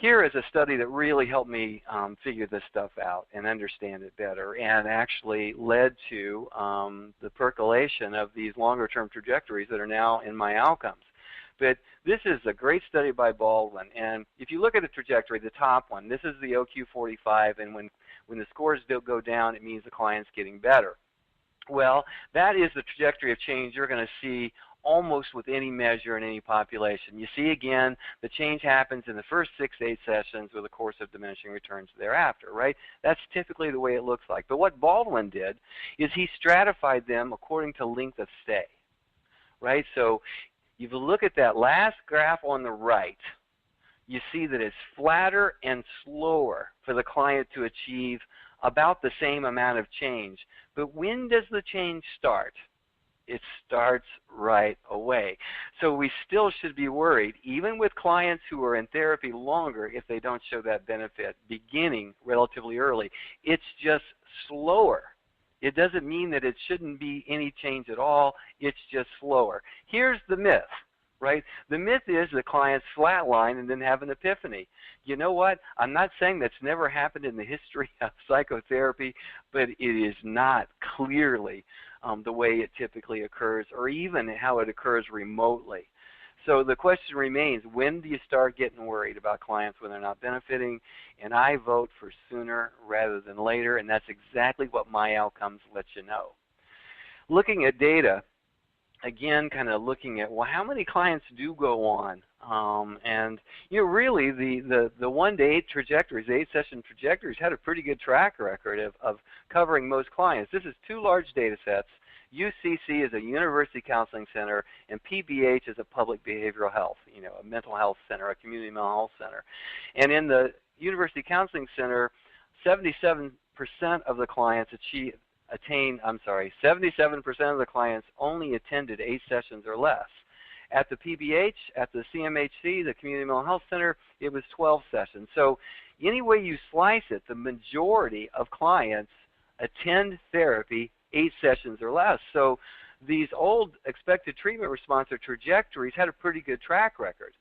here is a study that really helped me figure this stuff out and understand it better, and actually led to the percolation of these longer-term trajectories that are now in my outcomes. But this is a great study by Baldwin, and if you look at the trajectory, the top one, this is the OQ45, and when the scores don't go down, it means the client's getting better. Well, that is the trajectory of change you're going to see almost with any measure in any population. You see again, the change happens in the first 6 to 8 sessions with a course of diminishing returns thereafter, right? That's typically the way it looks like. But what Baldwin did is he stratified them according to length of stay, right? So if you look at that last graph on the right, you see that it's flatter and slower for the client to achieve about the same amount of change. But when does the change start? It starts right away. So we still should be worried, even with clients who are in therapy longer, if they don't show that benefit beginning relatively early. It's just slower. It doesn't mean that it shouldn't be any change at all. It's just slower. Here's the myth, right? The myth is the clients flatline and then have an epiphany. You know what? I'm not saying that's never happened in the history of psychotherapy, but it is not clearly the way it typically occurs, or even how it occurs remotely. So the question remains, when do you start getting worried about clients when they're not benefiting? And I vote for sooner rather than later, and that's exactly what my outcomes let you know. Looking at data, again, kind of looking at, well, how many clients do go on? And you know, really, the 1 to 8 trajectories, the 8-session trajectories, had a pretty good track record of covering most clients. This is 2 large data sets. UCC is a university counseling center, and PBH is a public behavioral health, you know, a mental health center, a community mental health center. And in the university counseling center, 77% of the clients 77% of the clients only attended 8 sessions or less. At the PBH, at the CMHC, the Community Mental Health Center, it was 12 sessions. So any way you slice it, the majority of clients attend therapy 8 sessions or less. So these old expected treatment response or trajectories had a pretty good track record.